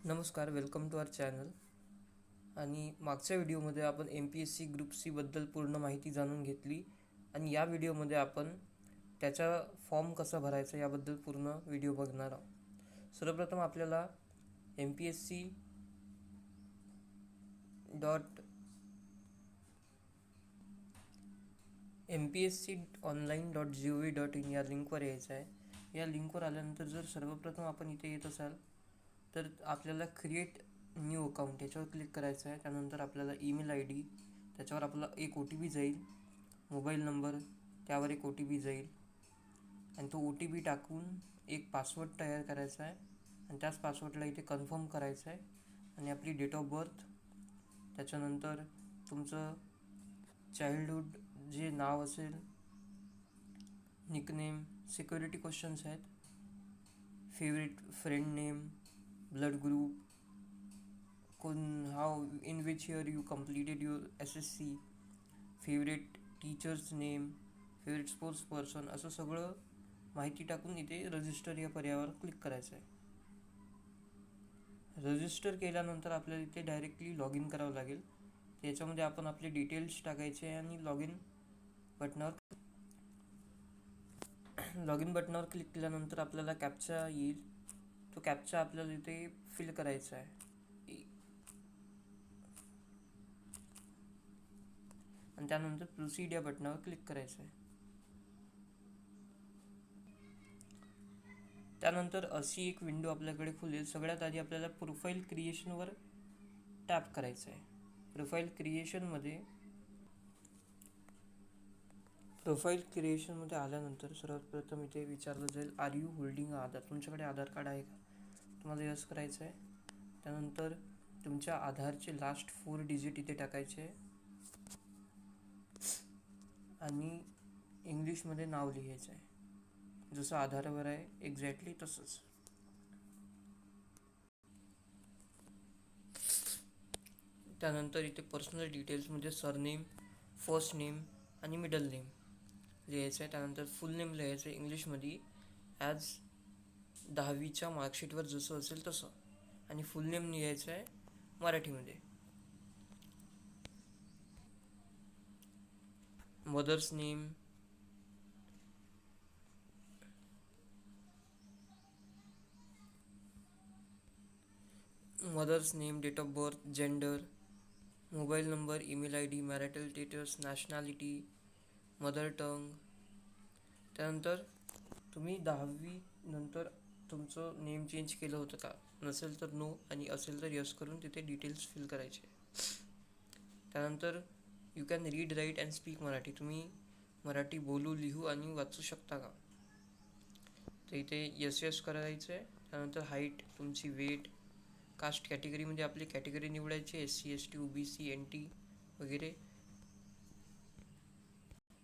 नमस्कार, welcome to our channel. आणि मागच्या व्हिडिओमध्ये आपण MPSC ग्रुप सी बद्दल पूर्ण माहिती जाणून घेतली आणि या व्हिडिओमध्ये आपण त्याचा फॉर्म कसा भरायचा याबद्दल पूर्ण व्हिडिओ बघणार आहोत. सर्वप्रथम आपल्याला MPSC डॉट MPSC online.gov.in या लिंकवर यायचं आहे. या लिंकवर आल्यानंतर जर सर्वप्रथम आपण इथे येत असाल तर आपल्याला क्रिएट न्यू अकाउंट याच्यावर क्लिक करायचं आहे. त्यानंतर आपल्याला ईमेल ID, त्याच्यावर आपला एक OTP जाईल, मोबाईल नंबर, त्यावर एक OTP जाईल आणि तो OTP टाकून एक पासवर्ड तयार करायचा आहे आणि त्याच पासवर्डला इथे कन्फर्म करायचं आहे आणि आपली डेट ऑफ बर्थ, त्याच्यानंतर तुमचं चाइल्डहूड जे नाव असेल, निकनेम, सिक्युरिटी क्वेश्चन्स आहेत, favourite friend name, blood group, how in which year you completed your SSC, favourite teachers name, favourite sports person, असं सगळं माहिती टाकून इथे रजिस्टर या पर्यायावर क्लिक करायचं आहे. रजिस्टर केल्यानंतर आपल्याला इथे डायरेक्टली लॉग इन करावं लागेल. याच्यामध्ये आपण आपले डिटेल्स टाकायचे आणि लॉग इन बटनावर क्लिक केल्यानंतर आपल्याला कॅप्चा येईल. तो कॅप्चा आपल्याला इथे फिल करायचा आहे आणि त्यानंतर प्रोसीड या बटनावर क्लिक करायचं आहे. त्यानंतर अशी एक विंडो आपल्याकडे खुलेल. सगळ्यात आधी आपल्याला प्रोफाईल क्रिएशनवर टॅप करायचं आहे. प्रोफाईल क्रिएशनमध्ये आल्यानंतर सर्वात प्रथम इथे विचारलं जाईल, आर यू होल्डिंग आधार, तुमच्याकडे आधार कार्ड आहे का? तुम्हाला यस करायचं आहे. त्यानंतर तुमच्या आधारचे लास्ट 4 डिजिट इथे टाकायचे आणि इंग्लिशमध्ये नाव लिहायचं आहे, जसं आधारावर आहे एक्झॅक्टली तसंच. त्यानंतर इथे पर्सनल डिटेल्समध्ये सरनेम, फर्स्ट नेम आणि मिडल नेम लिहायचं आहे. त्यानंतर फुल नेम लिहायचं आहे इंग्लिशमध्ये ॲज 10वीच्या मार्कशीटवर जसं असेल तसं, आणि फुल नेम लिहायचं आहे मराठीमध्ये. Mother's name, date of birth, gender, mobile number, email ID, marital status, nationality, mother tongue. त्यानंतर तुम्ही 10वी नंतर तुमचं नेम चेंज केलं होतं का? नसेल तर नो आणि असेल तर यस करून तिथे डिटेल्स फिल करायचे. त्यानंतर you can read, write and speak Marathi, तुम्ही मराठी बोलू, लिहू आणि वाचू शकता का? तर इथे यस करायचं आहे. त्यानंतर हाईट, तुमची वेट, कास्ट कॅटेगरीमध्ये आपली कॅटेगरी निवडायची, SC ST OBC NT वगैरे.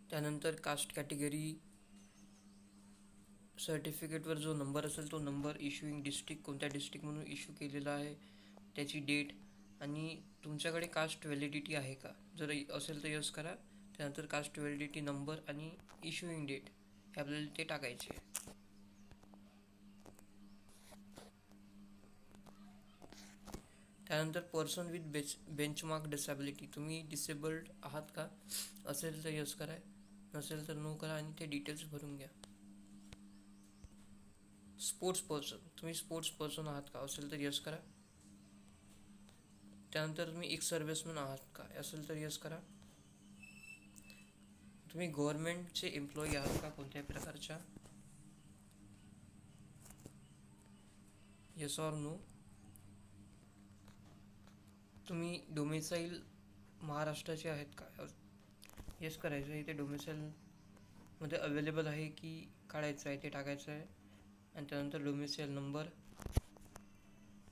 त्यानंतर कास्ट कॅटेगरी सर्टिफिकेटवर जो नंबर असेल तो नंबर, इश्युइंग डिस्ट्रिक्ट, कोणत्या डिस्ट्रिक्टमधून इश्यू केलेला आहे, त्याची डेट आणि तुमच्याकडे कास्ट व्हॅलिडिटी आहे का? जर असेल तर यस करा. त्यानंतर कास्ट व्हॅलिडिटी नंबर आणि इश्युइंग डेट हे आपल्याला ते टाकायचे. त्यानंतर पर्सन विथ बेंचमार्क डिसॅबिलिटी, तुम्ही डिसेबल्ड आहात का? असेल तर यस करा, नसेल तर नो करा आणि ते डिटेल्स भरून घ्या. स्पोर्ट्स पर्सन, तुम्ही स्पोर्ट्स पर्सन आहात का? असेल तर यस करा. त्यानंतर तुम्ही एक्स सर्व्हिसमॅन आहात का? असेल तर यस करा. तुम्ही गव्हर्नमेंटचे एम्प्लॉई आहात का कोणत्याही प्रकारच्या? Yes or no. तुम्ही डोमेसाईल महाराष्ट्राचे आहेत का? यस करायचं आहे. इथे डोमेसाईलमध्ये अवेलेबल आहे की काढायचं आहे ते टाकायचं आहे. आणि त्यानंतर डोमेसाईल नंबर,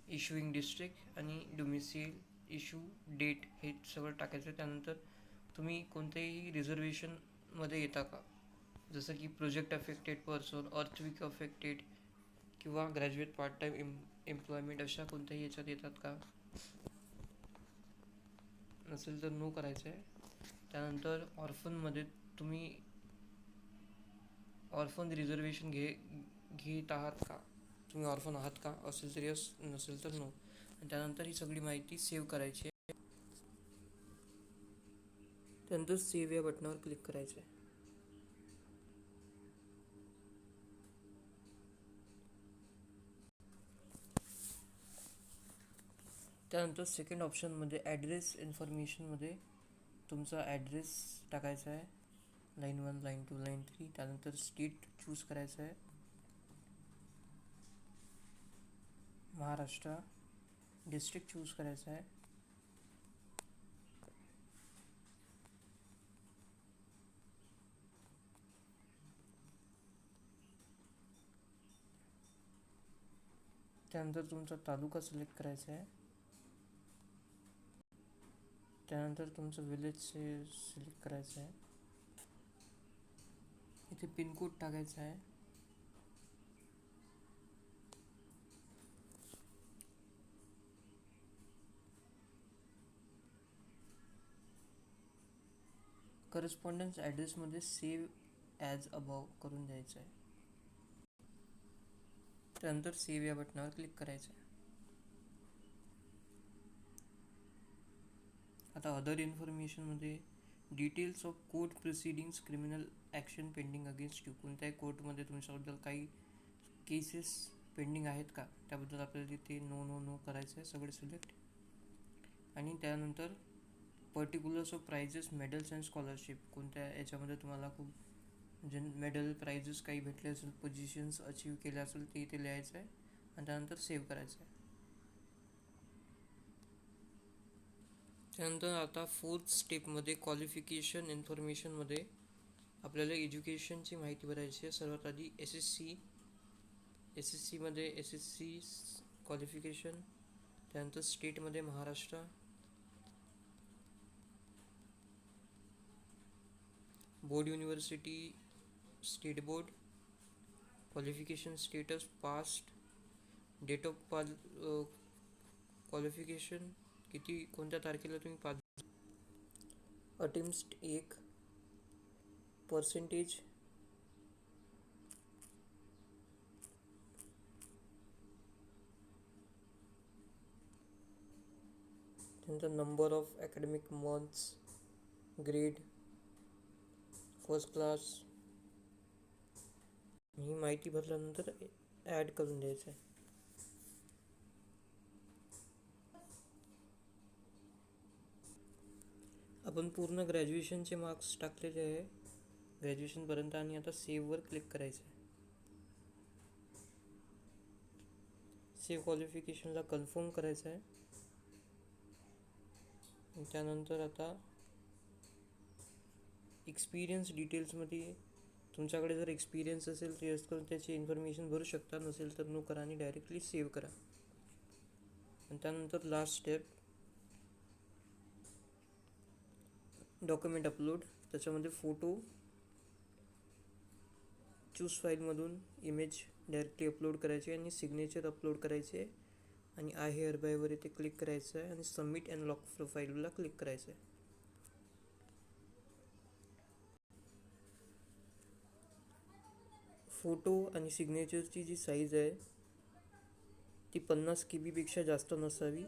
इश्युइंग डिस्ट्रिक्ट आणि डोमेसाईल इश्यू डेट हे सगळं टाकायचं आहे. त्यानंतर तुम्ही कोणत्याही रिझर्वेशनमध्ये येता का? जसं की project affected person, earthquake affected किंवा ग्रॅज्युएट पार्ट टाईम एम्प्लॉयमेंट अशा कोणत्याही याच्यात येतात का? नसेल तर नो करायचं आहे. त्यानंतर ऑर्फनमध्ये तुम्ही ऑर्फन रिझर्वेशन घेत आहात का? तुम्ही ऑर्फन आहात का? असेल तर यस, नसेल तर नो. आणि त्यानंतर ही सगळी माहिती सेव्ह करायची आहे. त्यानंतर सेव्ह या बटनावर क्लिक करायचं आहे. त्यानंतर सेकंड ऑप्शनमध्ये ॲड्रेस इन्फॉर्मेशनमध्ये तुमचा ॲड्रेस टाकायचा आहे, लाईन 1, लाईन 2, लाईन 3. त्यानंतर स्टेट चूज करायचं आहे, महाराष्ट्र. डिस्ट्रिक्ट चूज करायचं आहे, त्यानंतर तुमचा तालुका सिलेक्ट करायचा आहे, त्यानंतर तुमचं विलेज सिलेक्ट करायचं आहे, इथे पिनकोड टाकायचा आहे, करस्पॉन्डन्स ॲड्रेसमध्ये सेव्ह ॲज अबाव करून द्यायचं आहे. त्यानंतर सेव्ह या बटनावर क्लिक करायचं आहे. आता अदर इन्फॉर्मेशनमध्ये details of court proceedings, criminal action pending against you. कोणत्याही कोर्टमध्ये तुमच्याबद्दल काही केसेस पेंडिंग आहेत का, त्याबद्दल आपल्याला तिथे नो नो नो करायचं आहे, सगळे सिलेक्ट. आणि त्यानंतर particulars of prizes, medals and scholarship. कोणत्या याच्यामध्ये तुम्हाला खूप म्हणजे मेडल, प्राइजेस काही भेटले असेल, पोझिशन्स अचीव केल्या असेल, ते इथे लिहायचं आहे आणि त्यानंतर सेव्ह करायचं आहे. त्यानंतर आता फोर्थ स्टेपमध्ये क्वालिफिकेशन इन्फॉर्मेशनमध्ये आपल्याला एज्युकेशनची माहिती भरायची आहे. सर्वात आधी एस एस सीमध्ये SSC क्वालिफिकेशन, त्यानंतर स्टेटमध्ये Maharashtra, board university, state board, qualification status past, date of qualification, कोणत्या तारखेला तुम्ही पास, अटेम्प्ट्स 1, पर्सेंटेज, त्यानंतर number of academic months, grade, first class. ही माहिती भरल्यानंतर ॲड करून द्यायचं आहे. आपण पूर्ण ग्रॅज्युएशनचे मार्क्स टाकलेले आहे ग्रॅज्युएशनपर्यंत, आणि आता सेव्हवर क्लिक करायचं आहे. सेव्ह क्वालिफिकेशनला कन्फर्म करायचं आहे. त्यानंतर आता एक्सपिरियन्स डिटेल्समध्ये तुमच्याकडे जर एक्सपिरियन्स असेल तर यस करून त्याची इन्फॉर्मेशन भरू शकता, नसेल तर नो करा आणि डायरेक्टली सेव्ह करा. आणि त्यानंतर लास्ट स्टेप डॉक्युमेंट अपलोड. त्याच्यामध्ये फोटो चूज फाईलमधून इमेज डायरेक्टली अपलोड करायची आणि सिग्नेचर अपलोड करायचे आणि आय हेअर बायवर इथे क्लिक करायचं आहे आणि सबमिट अँड लॉक प्रोफाईलला क्लिक करायचं आहे. फोटो आणि सिग्नेचरची जी साईज आहे ती 50 KB पेक्षा जास्त नसावी.